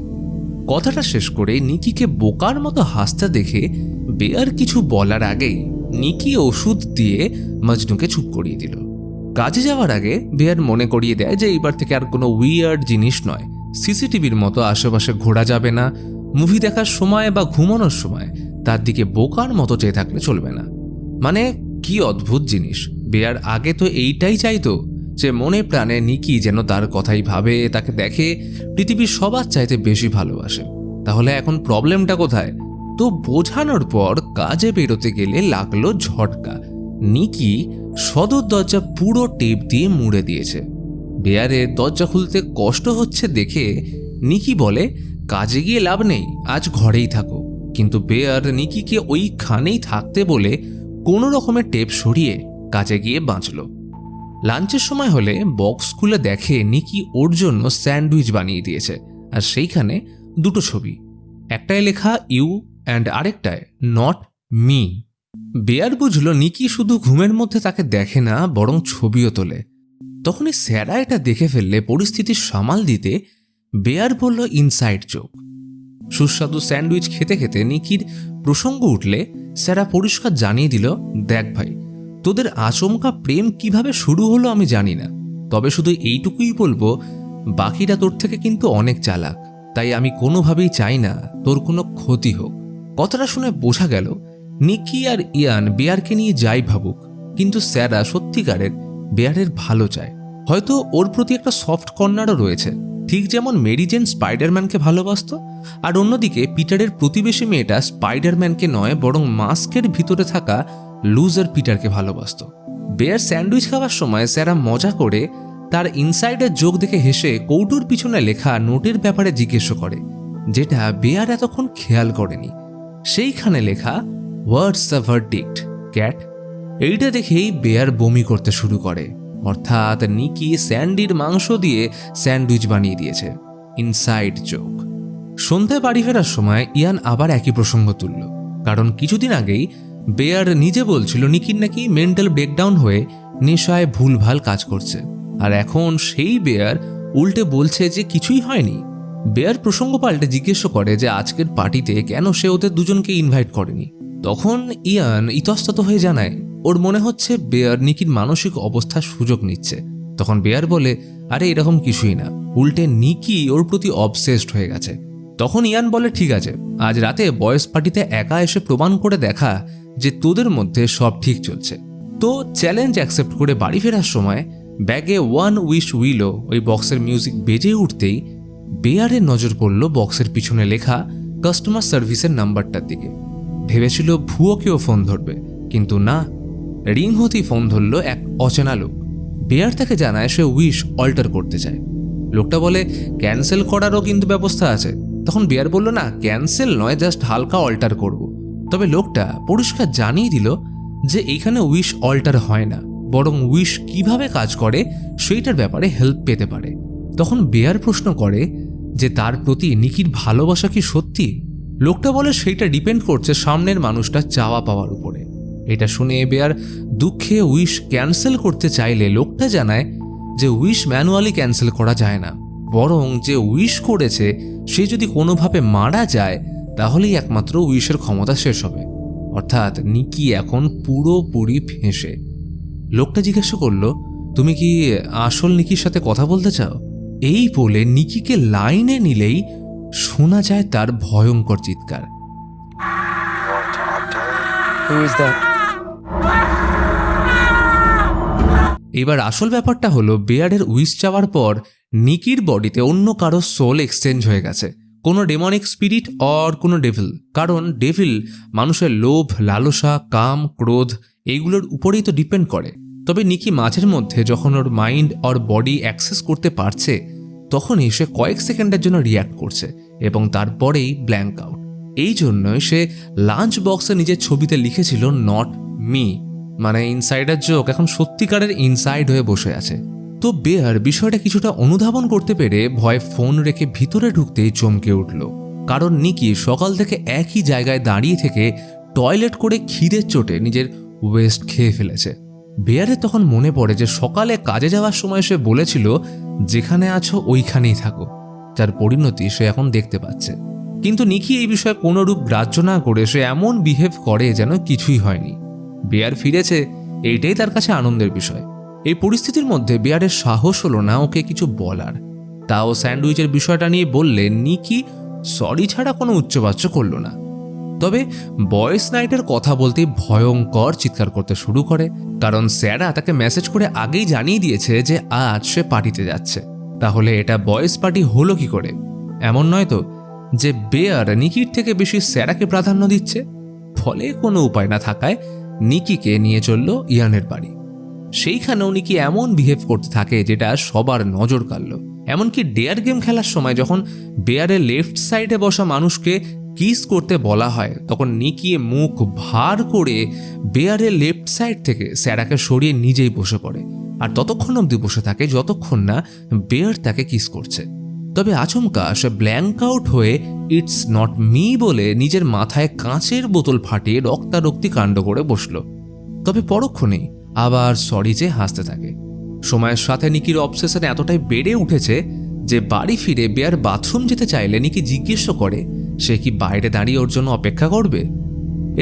কথাটা শেষ করে নিকিকে বোকার মতো হাসতে দেখে বেয়ার কিছু বলার আগেই নিকি ওষুধ দিয়ে মজনুকে চুপ করিয়ে দিল। কাজে যাওয়ার আগে বেয়ার মনে করিয়ে দেয় যে এইবার থেকে আর কোনো উইয়ার্ড জিনিস নয়, সিসিটিভির মতো আশেপাশে ঘোরা যাবে না, মুভি দেখার সময় বা ঘুমানোর সময় তার দিকে বোকার মতো চেয়ে থাকলে চলবে না। মানে কি অদ্ভুত জিনিস! বেয়ার আগে তো এইটাই চাইতো যে মনে প্রাণে নিকি যেন তার কথাই ভাবে, তাকে দেখে, পৃথিবীর সবার চাইতে বেশি ভালোবাসে। তাহলে এখন প্রবলেমটা কোথায়? তো বোঝানোর পর কাজে বেরোতে গেলে লাগলো ঝটকা। নিকি সদর দরজা পুরো টেপ দিয়ে মুড়ে দিয়েছে। বেয়ারের দরজা খুলতে কষ্ট হচ্ছে দেখে নিকি বলে কাজে গিয়ে লাভ নেই, আজ ঘরেই থাকো। কিন্তু বেয়ার নিকিকে ওইখানেই থাকতে বলে কোনো রকমের টেপ সরিয়ে কাজে গিয়ে বাঁচল। লাঞ্চের সময় হলে বক্স খুলে দেখে নিকি ওর জন্য স্যান্ডউইচ বানিয়ে দিয়েছে, আর সেইখানে দুটো ছবি, একটায় লেখা ইউ অ্যান্ড আরেকটায় নট মি। বেয়ার বুঝল নিকি শুধু ঘুমের মধ্যে তাকে দেখে না, বরং ছবিও তোলে। তখনই স্যারা এটা দেখে ফেললে পরিস্থিতি সামাল দিতে বেয়ার বলল ইনসাইড জোক। সুস্বাদু স্যান্ডউইচ খেতে খেতে নিকির প্রসঙ্গ উঠলে স্যারা পরিষ্কার জানিয়ে দিল, দেখ ভাই, তোদের আচমকা প্রেম কিভাবে শুরু হলো আমি জানি না, তবে শুধু এইটুকুই বলবো বাকিরা তোর থেকে কিন্তু অনেক চালাক, তাই আমি কোনোভাবেই চাই না তোর কোনো ক্ষতি হোক। কথাটা শুনে বোঝা গেল নিকি আর ইয়ান বেয়ারকে নিয়ে যাই ভাবুক, কিন্তু স্যারা সত্যিকারের বেয়ারের ভালো চায়। হয়তো ওর প্রতি একটা সফট কর্নারও রয়েছে, ঠিক যেমন মেরি জেন স্পাইডারম্যানকে ভালোবাসত, আর অন্যদিকে পিটারের প্রতিবেশী মেয়েটা স্পাইডারম্যানকে নয় বরং মাস্কের ভিতরে থাকা লুজার পিটারকে ভালোবাসত। বেয়ার স্যান্ডউইচ খাওয়ার সময় স্যারা মজা করে তার ইনসাইডের জোক দেখে হেসে কৌটোর পিছনে লেখা নোটের ব্যাপারে জিজ্ঞেস করে, যেটা বেয়ার এতক্ষণ খেয়াল করেনি। সেইখানে লেখা হোয়াটস দ্য ভার্ডিক্ট ক্যাট। এইটা দেখেই বেয়ার বমি করতে শুরু করে, অর্থাৎ নিকি স্যান্ডির মাংস দিয়ে স্যান্ডউইচ বানিয়ে দিয়েছে। Inside joke. সন্ধ্যায় বাড়ি ফেরার সময় ইয়ান আবার একই প্রসঙ্গ তুলল, কারণ কিছুদিন আগেই বেয়ার নিজে বলছিল নিকির নাকি মেন্টাল ব্রেকডাউন হয়ে নেশায় ভুলভাল কাজ করছে, আর এখন সেই বেয়ার উল্টে বলছে যে কিছুই হয়নি। বেয়ার প্রসঙ্গ পাল্টে জিজ্ঞেস করে যে আজকের পার্টিতে কেন সে ওদের দুজনকে ইনভাইট করেনি। তখন ইয়ান ইতস্তত হয়ে জানায় ওর মনে হচ্ছে বেয়ার নিকির মানসিক অবস্থার সুযোগ নিচ্ছে। তখন বেয়ার বলে, আরে এরকম কিছুই না, উল্টে নিকি ওর প্রতি অবসেসড হয়ে গেছে। তখন ইয়ান বলে, ঠিক আছে, আজ রাতে বয়েজ পার্টিতে একা এসে প্রমাণ করে দেখা যে তোদের মধ্যে সব ঠিক চলছে। তো চ্যালেঞ্জ অ্যাকসেপ্ট করে বাড়ি ফেরার সময় ব্যাগে ওয়ান উইশ উইলো ওই বক্সের মিউজিক বেজে উঠতেই বেয়ারের নজর পড়ল বক্সের পিছনে লেখা কাস্টমার সার্ভিসের নাম্বারটার দিকে। ভেবেছিল ভুয়ো কেউ ফোন ধরবে, কিন্তু না, রিং হতেই ফোন ধরল এক অচেনা লোক। বেয়ার তাকে জানায় সে উইশ অল্টার করতে চায়। লোকটা বলে ক্যান্সেল করারও কিন্তু ব্যবস্থা আছে। তখন বেয়ার বলল, না, ক্যান্সেল নয়, জাস্ট হালকা অল্টার করব। তবে লোকটা পরিষ্কার জানিয়ে দিল যে এইখানে উইশ অল্টার হয় না, বরং উইশ কিভাবে কাজ করে সেইটার ব্যাপারে হেল্প পেতে পারে। তখন বেয়ার প্রশ্ন করে যে তার প্রতি নিকির ভালোবাসা কি সত্যি? লোকটা বলে সেইটা ডিপেন্ড করছে সামনের মানুষটা চাওয়া পাওয়ার উপরে। এটা শুনে বেয়ার দুঃখে উইশ ক্যান্সেল করতে চাইলে লোকটা জানায় যে উইশ ম্যানুয়ালি ক্যান্সেল করা যায় না, বরং যে উইশ করেছে সে যদি কোনোভাবে মারা যায় তাহলেই একমাত্র উইশের ক্ষমতা শেষ হবে। অর্থাৎ নিকি এখন পুরোপুরি ফেঁসে। লোকটা জিজ্ঞাসা করলো, তুমি কি আসল নিকির সাথে কথা বলতে চাও? এই বলে নিকিকে লাইনে নিলেই শোনা যায় তার ভয়ঙ্কর চিৎকার। এবার আসল ব্যাপারটা হলো, বেয়ারের উইশ চাওয়ার পর নিকির বডিতে অন্য কারো সোল এক্সচেঞ্জ হয়ে গেছে, কোনো ডেমনিক স্পিরিট অর কোনো ডেভিল। কারণ ডেভিল মানুষের লোভ, লালসা, কাম, ক্রোধ এইগুলোর উপরেই তো ডিপেন্ড করে। তবে নিকি মাঝের মধ্যে যখন ওর মাইন্ড অর বডি অ্যাক্সেস করতে পারছে তখনই সে কয়েক সেকেন্ডের জন্য রিয়্যাক্ট করছে এবং তারপরেই ব্ল্যাঙ্ক আউট। এই জন্যই সে লাঞ্চ বক্সে নিজের ছবিতে লিখেছিল নট মি, মানে ইনসাইডার জোক এখন সত্যিকারের ইনসাইড হয়ে বসে আছে। তো বেয়ার বিষয়টা কিছুটা অনুধাবন করতে পেরে ভয়ে ফোন রেখে ভিতরে ঢুকতেই চমকে উঠল, কারণ নিকি সকাল থেকে একই জায়গায় দাঁড়িয়ে থেকে টয়লেট করে খিদের চোটে নিজের ওয়েস্ট খেয়ে ফেলেছে। বেয়ারের তখন মনে পড়ে যে সকালে কাজে যাওয়ার সময় সে বলেছিল যেখানে আছো ওইখানেই থাকো, যার পরিণতি সে এখন দেখতে পাচ্ছে। কিন্তু নিকি এই বিষয়ে কোনোরূপ গ্রাহ্য না করে সে এমন বিহেভ করে যেন কিছুই হয়নি। বেয়ার ফিরেছে, এইটাই তার কাছে আনন্দের বিষয়। এই পরিস্থিতির মধ্যে বেয়ারের সাহস হলো না ওকে কিছু বলার। তাও স্যান্ডউইচের বিষয়টা নিয়ে বললে নিকি সরি ছাড়া কোনো উচ্চবাচ্য করল না। তবে বয়েজ নাইটের কথা বলতেই ভয়ঙ্কর চিৎকার করতে শুরু করে, কারণ স্যারা তাকে মেসেজ করে আগেই জানিয়ে দিয়েছে যে আজ সে পার্টিতে যাচ্ছে। তাহলে এটা বয়েজ পার্টি হলো কি করে? এমন নয় তো যে বেয়ার নিকির থেকে বেশি স্যারাকে প্রাধান্য দিচ্ছে? ফলে কোনো উপায় না থাকায় নিকিকে নিয়ে চলল ইয়ানের বাড়ি। সেইখানেও নিকি এমন বিহেভ করতে থাকে যেটা সবার নজর কাড়ল। এমনকি ডেয়ার গেম খেলার সময় যখন বেয়ারের লেফট সাইডে বসা মানুষকে কিস করতে বলা হয় তখন নিকি মুখ ভার করে বেয়ারের লেফট সাইড থেকে স্যারাকে সরিয়ে নিজেই বসে পড়ে, আর ততক্ষণ অবধি বসে থাকে যতক্ষণ না বেয়ার তাকে কিস করছে। তবে আচমকা সে ব্ল্যাঙ্ক আউট হয়ে ইটস নট মি বলে নিজের মাথায় কাঁচের বোতল ফাটিয়ে রক্তারক্তি কাণ্ড করে বসল। তবে পরক্ষণেই আবার সরি চেয়ে হাসতে থাকে। সময়ের সাথে নিকির অবসেশন এতটাই বেড়ে উঠেছে যে বাড়ি ফিরে বেয়ার বাথরুম যেতে চাইলে নিকি জিজ্ঞেস করে সে কি বাইরে দাঁড়িয়ে ওর জন্য অপেক্ষা করবে।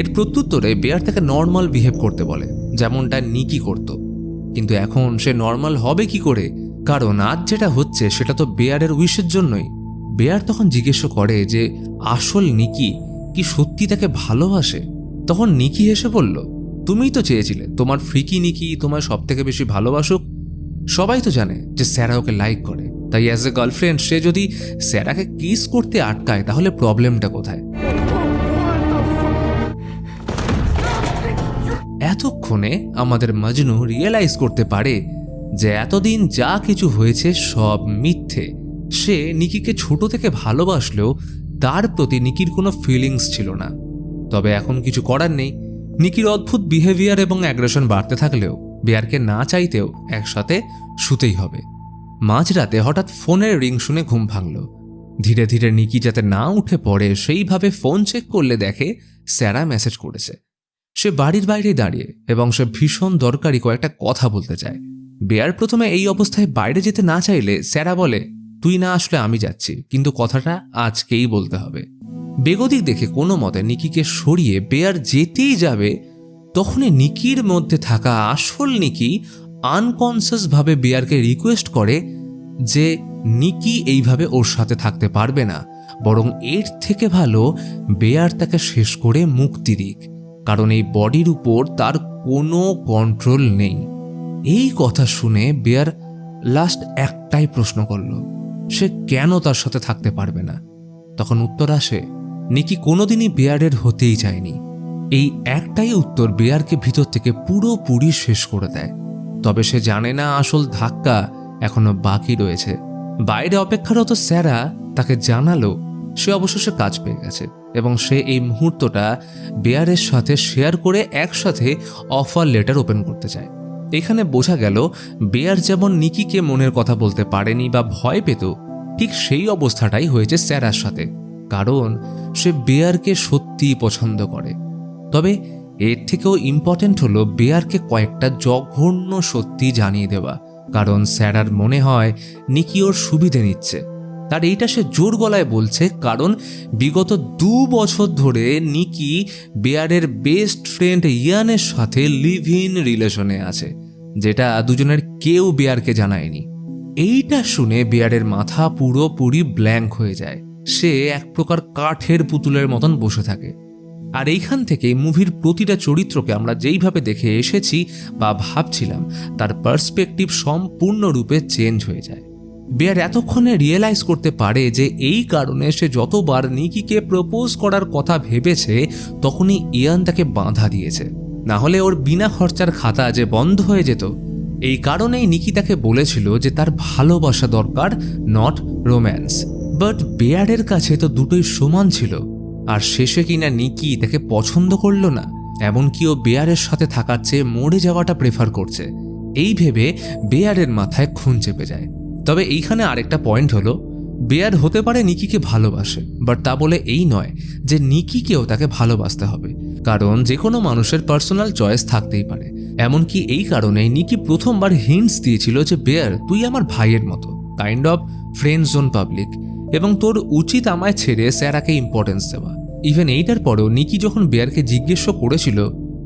এর প্রত্যুত্তরে বেয়ার তাকে নর্মাল বিহেভ করতে বলে, যেমনটা নিকি করত। কিন্তু এখন সে নর্মাল হবে কি করে, কারণ আজ যেটা হচ্ছে সেটা তো বেয়ারের উইশের জন্যই। বেয়ার তখন জিজ্ঞেস করে যে আসল নিকি কি সত্যি তাকে ভালোবাসে। তখন নিকি হেসে বলল, তুমিই তো চেয়েছিলে তোমার ফ্রিকি নিকি তোমার সব থেকে বেশি ভালোবাসুক। সবাই তো জানে যে স্যারা ওকে লাইক করে, তাই অ্যাজ এ গার্লফ্রেন্ড সে যদি স্যারাকে কিস করতে আটকায় তাহলে প্রবলেমটা কোথায়? এতক্ষণে আমাদের মজনু রিয়েলাইজ করতে পারে যে এতদিন যা কিছু হয়েছে সব মিথ্যে। সে নিকিকে ছোট থেকে ভালোবাসলেও তার প্রতি নিকির কোনো ফিলিংস ছিল না। তবে এখন কিছু করার নেই। নিকির অদ্ভুত বিহেভিয়ার এবং অ্যাগ্রেশন বাড়তে থাকলেও বেয়ারকে না চাইতেও একসাথে শুতেই হবে। মাঝরাতে হঠাৎ ফোনের রিং শুনে ঘুম ভাঙল। ধীরে ধীরে নিকি যাতে না উঠে পড়ে সেইভাবে ফোন চেক করলে দেখে স্যারা মেসেজ করেছে। সে বাড়ির বাইরে দাঁড়িয়ে এবং সে ভীষণ দরকারি কয়েকটা কথা বলতে চায়। বেয়ার প্রথমে এই অবস্থায় বাইরে যেতে না চাইলে স্যারা বলে, তুই না আসলে আমি যাচ্ছি, কিন্তু কথাটা আজকেই বলতে হবে। বেগতিক দেখে কোনো মতে নিকিকে সরিয়ে বেয়ার যেতেই যাবে, তখনই নিকির মধ্যে থাকা আসল নিকি আনকনসিয়াসভাবে বেয়ারকে রিকোয়েস্ট করে যে নিকি এইভাবে ওর সাথে থাকতে পারবে না, বরং এর থেকে ভালো বেয়ার তাকে শেষ করে মুক্তি দিক, কারণ এই বডির উপর তার কোনো কন্ট্রোল নেই। এই কথা শুনে বেয়ার লাস্ট একটাই প্রশ্ন করল, সে কেন তার সাথে থাকতে পারবে না। তখন উত্তর আসে, নিকি কোনোদিনই বেয়ারের হতেই চায়নি। এই একটাই উত্তর বেয়ারকে ভিতর থেকে পুরোপুরি শেষ করে দেয়। তবে সে জানে না আসল ধাক্কা এখনো বাকি রয়েছে। বাইরে অপেক্ষারত স্যারা তাকে জানালো সে অবশেষে কাজ পেয়ে গেছে এবং সে এই মুহূর্তটা বেয়ারের সাথে শেয়ার করে একসাথে অফার লেটার ওপেন করতে চায়। এখানে বোঝা গেল বেয়ার যেমন নিকিকে মনের কথা বলতে পারেনি বা ভয় পেত, ঠিক সেই অবস্থাটাই হয়েছে স্যারার সাথে, কারণ সে বেয়ারকে সত্যিই পছন্দ করে। তবে এর থেকেও ইম্পর্টেন্ট হলো বেয়ারকে কয়েকটা জঘন্য সত্যি জানিয়ে দেওয়া, কারণ স্যারার মনে হয় নিকি ওর সুবিধে নিচ্ছে। তার এইটা সে জোর গলায় বলছে, কারণ বিগত 2 বছর ধরে নিকি বেয়ারের বেস্ট ফ্রেন্ড ইয়ানের সাথে লিভ ইন রিলেশনে আছে, যেটা দুজনের কেউ বেয়ারকে জানায়নি। এইটা শুনে বেয়ারের মাথা পুরোপুরি ব্ল্যাঙ্ক হয়ে যায়। সে এক প্রকার কাঠের পুতুলের মতন বসে থাকে। আর এইখান থেকে মুভির প্রতিটা চরিত্রকে আমরা যেইভাবে দেখে এসেছি বা ভাবছিলাম, তার পার্সপেক্টিভ সম্পূর্ণরূপে চেঞ্জ হয়ে যায়। বেয়ার এতক্ষণে রিয়েলাইজ করতে পারে যে এই কারণে সে যতবার নিকিকে প্রপোজ করার কথা ভেবেছে, তখনই ইয়ান তাকে বাধা দিয়েছে, না হলে ওর বিনা খরচার খাতা যে বন্ধ হয়ে যেত। এই কারণেই নিকি তাকে বলেছিল যে তার ভালোবাসা দরকার, নট রোম্যান্স। বাট বেয়ারের কাছে তো দুটোই সমান ছিল, আর শেষে কিনা নিকি তাকে পছন্দ করল না, এমনকি ও বেয়ারের সাথে থাকার চেয়ে মরে যাওয়াটা প্রেফার করছে। এই ভেবে বেয়ারের মাথায় খুন চেপে যায়। তবে এইখানে আরেকটা পয়েন্ট হলো, বেয়ার হতে পারে নিকিকে ভালোবাসে, বাট তা বলে এই নয় যে নিকিকেও তাকে ভালোবাসতে হবে, কারণ যে কোনো মানুষের পার্সোনাল চয়েস থাকতেই পারে। এমনকি এই কারণেই নিকি প্রথমবার হিন্টস দিয়েছিল যে বেয়ার, তুই আমার ভাইয়ের মতো, kind of friend zone public, এবং তোর উচিত আমায় ছেড়ে স্যারাকে ইম্পর্টেন্স দেওয়া। ইভেন এইটার পরেও নিকি যখন বেয়ারকে জিজ্ঞেস করেছিল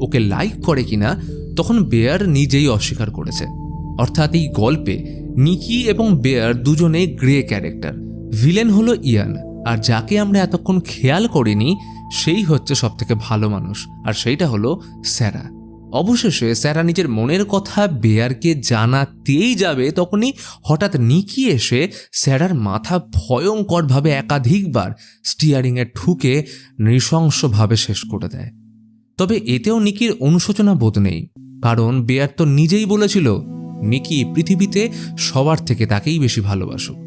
ওকে লাইক করে কিনা, তখন বেয়ার নিজেই অস্বীকার করেছে। অর্থাৎ এই গল্পে নিকি এবং বেয়ার দুজনেই গ্রে ক্যারেক্টার। ভিলেন হলো ইয়ান, আর যাকে আমরা এতক্ষণ খেয়াল করিনি সেই হচ্ছে সবথেকে ভালো মানুষ, আর সেইটা হলো স্যারা। অবশেষে স্যারা নিজের মনের কথা বেয়ারকে জানাতেই যাবে, তখনই হঠাৎ নিকি এসে স্যারার মাথা ভয়ঙ্করভাবে একাধিকবার স্টিয়ারিংয়ে ঠুকে নৃশংসভাবে শেষ করে দেয়। তবে এতেও নিকির অনুশোচনা বোধ নেই, কারণ বেয়ার তো নিজেই বলেছিল নিকি পৃথিবীতে সবার থেকে তাকেই বেশি ভালোবাসুক।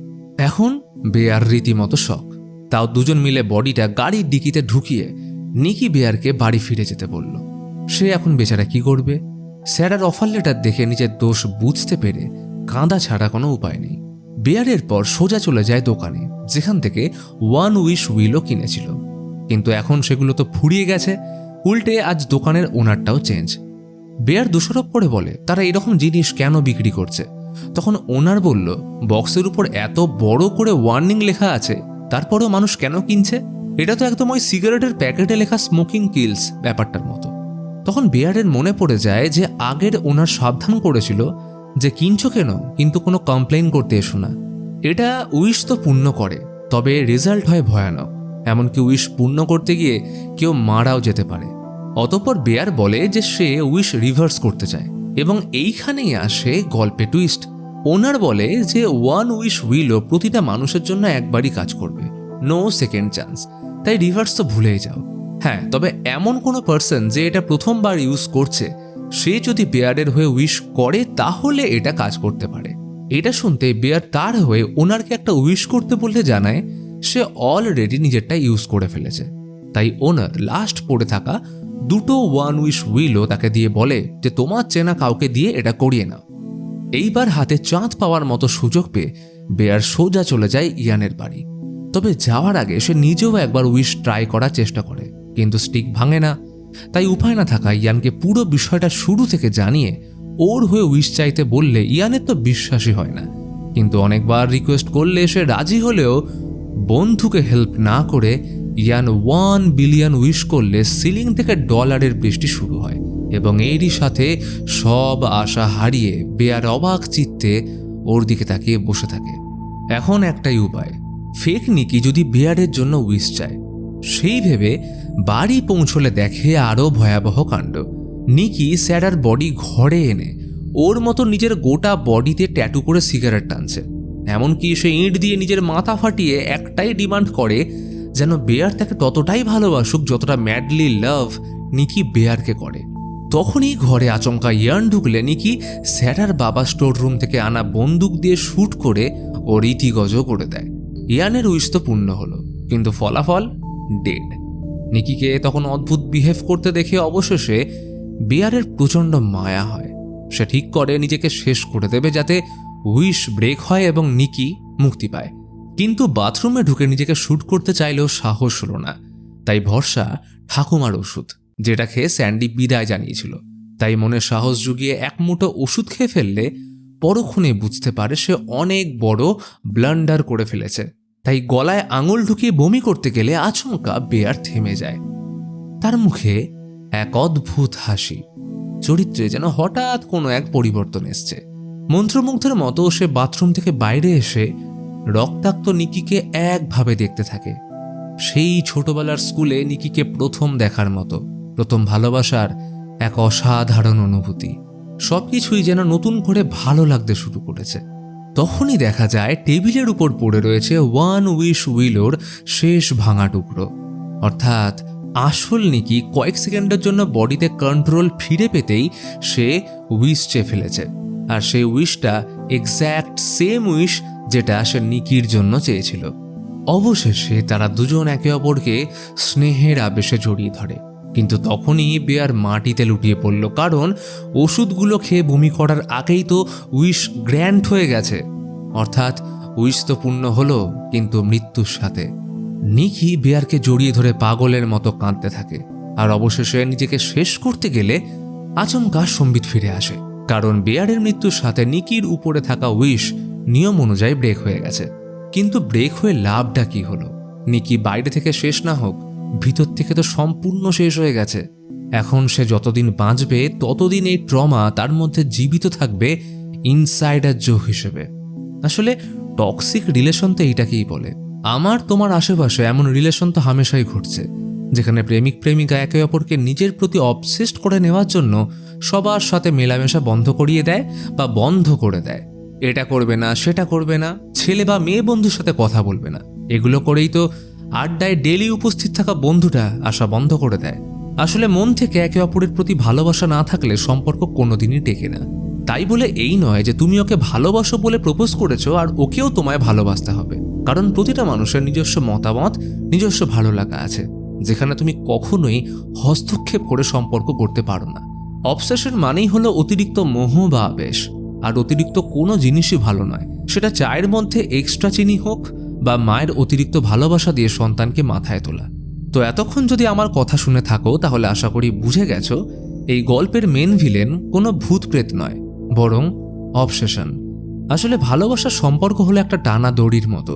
এখন বেয়ার রীতিমতো শক। তাও দুজন মিলে বডিটা গাড়ির ডিকিতে ঢুকিয়ে নিকি বেয়ারকে বাড়ি ফিরে যেতে বলল। সে এখন বেচারা কি করবে? স্যারার অফার লেটার দেখে নিজের দোষ বুঝতে পেরে কাঁদা ছাড়া কোনো উপায় নেই। বেয়ারের পর সোজা চলে যায় দোকানে, যেখান থেকে ওয়ান উইশ হুইলও কিনেছিল, কিন্তু এখন সেগুলো তো ফুরিয়ে গেছে। উল্টে আজ দোকানের ওনারটাও চেঞ্জ। বেয়ার দোষারোপ করে বলে তারা এরকম জিনিস কেন বিক্রি করছে। তখন ওনার বলল, বক্সের উপর এত বড় করে ওয়ার্নিং লেখা আছে, তারপরেও মানুষ কেন কিনছে? এটা তো একদম ওই সিগারেটের প্যাকেটে লেখা স্মোকিং কিলস ব্যাপারটার মতো। তখন বেয়ারের মনে পড়ে যায় যে আগের ওনার সাবধান করেছিল যে কিনছো কেন, কিন্তু কোনো কমপ্লেইন করতে এসো না। এটা উইশ তো পূর্ণ করে, তবে রেজাল্ট হয় ভয়ানক। এমনকি উইশ পূর্ণ করতে গিয়ে কেউ মারাও যেতে পারে। অতঃপর বেয়ার বলে যে সে উইশ রিভার্স করতে চায়, এবং এইখানেই আসে গল্পে টুইস্ট। ওনার বলে যে ওয়ান উইশ হুইলও প্রতিটা মানুষের জন্য একবারই কাজ করবে, নো সেকেন্ড চান্স, তাই রিভার্স তো ভুলেই যাও। হ্যাঁ, তবে এমন কোনো পার্সন যে এটা প্রথমবার ইউজ করছে, সে যদি বেয়ারের হয়ে উইশ করে তাহলে এটা কাজ করতে পারে। এটা শুনতে বেয়ার তার হয়ে ওনারকে একটা উইশ করতে বলতে জানায় সে অলরেডি নিজেরটা ইউজ করে ফেলেছে। তাই ওনার লাস্ট পড়ে থাকা দুটো ওয়ান উইশ হুইলও তাকে দিয়ে বলে যে তোমার চেনা কাউকে দিয়ে এটা করিয়ে নাও। এইবার হাতে চাঁদ পাওয়ার মতো সুযোগ পেয়ে বেয়ার সোজা চলে যায় ইয়ানের বাড়ি। তবে যাওয়ার আগে সে নিজেও একবার উইশ ট্রাই করার চেষ্টা করে, কিন্তু স্টিক ভাঙে না। তাই উপায় না থাকা ইয়ানকে পুরো বিষয়টা শুরু থেকে জানিয়ে ওর হয়ে উইশ চাইতে বললে ইয়ানের তো বিশ্বাসই হয় না। কিন্তু অনেকবার রিকোয়েস্ট করলে সে রাজি হলেও বন্ধুকে হেল্প না করে ইয়ান 1 বিলিয়ন উইশ করলে সিলিং থেকে ডলারের বৃষ্টি শুরু হয় এবং এরই সাথে সব আশা হারিয়ে বেয়ার অবাক চিত্তে ওর দিকে তাকিয়ে বসে থাকে। এখন একটাই উপায়, ফেক নিকি যদি বেয়ারের জন্য উইশ চায়। সেই ভেবে বাড়ি পৌঁছলে দেখে আরও ভয়াবহ কাণ্ড। নিকি স্যারার বডি ঘরে এনে ওর মতো নিজের গোটা বডিতে ট্যাটু করে সিগারেট টানছে। এমনকি সে ইঁট দিয়ে নিজের মাথা ফাটিয়ে একটাই ডিমান্ড করে যেন বেয়ার তাকে ততটাই ভালোবাসুক যতটা ম্যাডলি লাভ নিকি বেয়ারকে করে। তখনই ঘরে আচমকা ইয়ান ঢুকলে নিকি স্যারার বাবা স্টোর রুম থেকে আনা বন্দুক দিয়ে শ্যুট করে ও রীতিগজ করে দেয়। ইয়ানের উইশ তো পূর্ণ হলো, কিন্তু ফলাফল ডেড। নিকিকে তখন অদ্ভুত বিহেভ করতে দেখে অবশেষে বেয়ারের প্রচণ্ড মায়া হয়। সে ঠিক করে নিজেকে শেষ করে দেবে যাতে উইশ ব্রেক হয় এবং নিকি মুক্তি পায়। কিন্তু বাথরুমে ঢুকে নিজেকে শ্যুট করতে চাইলেও সাহস হলো না। তাই ভরসা ঠাকুমার ওষুধ, যেটা খেয়ে স্যান্ডি বিদায় জানিয়েছিল। তাই মনে সাহস জুগিয়ে এক মুঠো ওষুধ খেয়ে ফেললে পরক্ষণে বুঝতে পারে সে অনেক বড় ব্লান্ডার করে ফেলেছে। তাই গলায় আঙুল ঢুকিয়ে বমি করতে গেলে আচমকা বেয়ার থেমে যায়। তার মুখে এক অদ্ভুত হাসি, চরিত্রে যেন হঠাৎ কোনো এক পরিবর্তন এসছে। মন্ত্রমুগ্ধের মতো সে বাথরুম থেকে বাইরে এসে রক্তাক্ত নিকিকে একভাবে দেখতে থাকে। সেই ছোটবেলার স্কুলে নিকিকে প্রথম দেখার মতো, প্রথম ভালোবাসার এক অসাধারণ অনুভূতি। সবকিছুই যেন নতুন করে ভালো লাগতে শুরু করেছে। তখনই দেখা যায় টেবিলের উপর পড়ে রয়েছে 1 উইশ উইলোর শেষ ভাঙা টুকরো। অর্থাৎ আসল নিকি কয়েক সেকেন্ডের জন্য বডিতে কন্ট্রোল ফিরে পেতেই সে উইশ চেয়ে ফেলেছে। আর সেই উইশটা এক্স্যাক্ট সেম উইশ যেটা সে নিকির জন্য চেয়েছিল। অবশেষে তারা দুজন একে অপরকে স্নেহের আবেশে জড়িয়ে ধরে। কিন্তু তখনই বেয়ার মাটিতে লুটিয়ে পড়ল, কারণ ওষুধগুলো খেয়ে বমি করার আগেই তো উইশ গ্র্যান্ট হয়ে গেছে। অর্থাৎ উইশ তো পূর্ণ হলো, কিন্তু মৃত্যুর সাথে। নিকি বেয়ারকে জড়িয়ে ধরে পাগলের মতো কাঁদতে থাকে। আর অবশেষে নিজেকে শেষ করতে গেলে আচমকা সম্বিত ফিরে আসে, কারণ বেয়ারের মৃত্যুর সাথে নিকির উপরে থাকা উইশ নিয়ম অনুযায়ী ব্রেক হয়ে গেছে। কিন্তু ব্রেক হয়ে লাভটা কি হলো? নিকি বাইরে থেকে শেষ না হোক, ভিতর থেকে তো সম্পূর্ণ শেষ হয়ে গেছে। এখন সে যতদিন বাঁচবে ততদিন এই ট্রমা তার মধ্যে জীবিত থাকবে ইনসাইডার জো হিসেবে। আসলে টক্সিক রিলেশন তো এইটাকেই বলে। আমার তোমার আশেপাশে এমন রিলেশন তো হামেশাই ঘটছে, যেখানে প্রেমিক প্রেমিকা একে অপরকে নিজের প্রতি অবসেসড করে নেওয়ার জন্য সবার সাথে মেলামেশা বন্ধ করিয়ে দেয় বা বন্ধ করে দেয়। এটা করবে না, সেটা করবে না, ছেলে বা মেয়ে বন্ধুর সাথে কথা বলবে না। এগুলো করেই তো আড্ডায় ডেলি উপস্থিত থাকা বন্ধুটা আসা বন্ধ করে দেয়। আসলে মন থেকে একে অপরের প্রতি ভালোবাসা না থাকলে সম্পর্ক কোনোদিনই টেকে না। তাই বলে এই নয় যে তুমি ওকে ভালোবাসো বলে প্রপোজ করেছো আর ওকেও তোমায় ভালোবাসতে হবে, কারণ প্রতিটা মানুষের নিজস্ব মতামত, নিজস্ব ভালো লাগা আছে, যেখানে তুমি কখনোই হস্তক্ষেপ করে সম্পর্ক করতে পারো না। অবসেশন মানেই হলো অতিরিক্ত মোহ বা আবেশ, আর অতিরিক্ত কোনো জিনিসই ভালো নয়। সেটা চায়ের মধ্যে এক্সট্রা চিনি হোক বা মায়ের অতিরিক্ত ভালোবাসা দিয়ে সন্তানকে মাথায় তোলা। তো এতক্ষণ যদি আমার কথা শুনে থাকো তাহলে আশা করি বুঝে গেছো এই গল্পের মেন ভিলেন কোনো ভূত প্রেত নয়, বরং অবসেশন। আসলে ভালোবাসার সম্পর্ক হলো একটা টানা দড়ির মতো,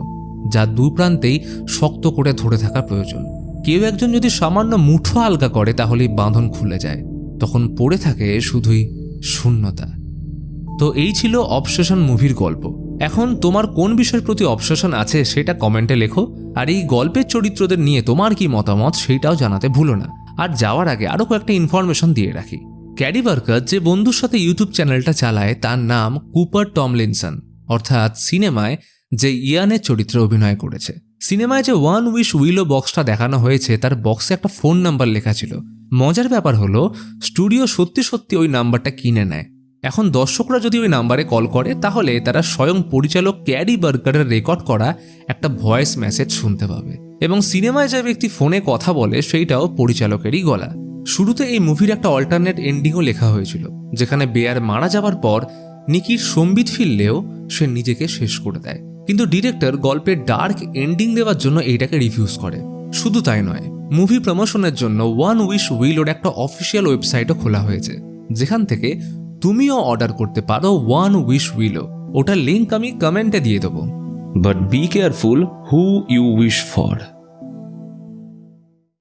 যা দু প্রান্তেই শক্ত করে ধরে থাকা প্রয়োজন। কেউ একজন যদি সামান্য মুঠো আলগা করে তাহলেই বাঁধন খুলে যায়, তখন পড়ে থাকে শুধুই শূন্যতা। তো এই ছিল অবসেশন মুভির গল্প। এখন তোমার কোন বিষয়ের প্রতি অবসেশন আছে সেটা কমেন্টে লেখো, আর এই গল্পের চরিত্রদের নিয়ে তোমার কি মতামত সেইটাও জানাতে ভুলো না। আর যাওয়ার আগে আরও কয়েকটা ইনফরমেশন দিয়ে রাখি। ক্যারি বার্কার যে বন্ধুর সাথে ইউটিউব চ্যানেলটা চালায় তার নাম কুপার টমলিনসন, অর্থাৎ সিনেমায় যে ইয়ানের চরিত্রে অভিনয় করেছে। সিনেমায় যে 1 উইশ উইলো বক্সটা দেখানো হয়েছে তার বক্সে একটা ফোন নাম্বার লেখা ছিল। মজার ব্যাপার হলো স্টুডিও সত্যি সত্যি ওই নাম্বারটা কিনে নেয়। এখন দর্শকরা যদি ওই নাম্বারে কল করে তাহলে তারা স্বয়ং পরিচালক ক্যারি বার্কারের রেকর্ড করা একটা ভয়েস মেসেজ শুনতে পাবে, এবং সিনেমায় যে ব্যক্তি ফোনে কথা বলে সেইটাও পরিচালকেরই গলা। শুরুতে এই মুভির একটা অল্টারনেট এন্ডিংও লেখা হয়েছিল, যেখানে বেয়ার মারা যাবার পর নিকির সম্বিত ফিরলেও সে নিজেকে শেষ করে দেয়। কিন্তু ডিরেক্টর গল্পের ডার্ক এন্ডিং দেওয়ার জন্য এইটাকে রিফিউজ করে। শুধু তাই নয়, মুভি প্রমোশনের জন্য ওয়ান উইশ উইলোর একটা অফিসিয়াল ওয়েবসাইটও খোলা হয়েছে, যেখান থেকে তুমিও অর্ডার করতে পারো ওয়ান উইশ উইলো। ওটার লিঙ্ক আমি কমেন্টে দিয়ে দেবো। But be careful who you wish for.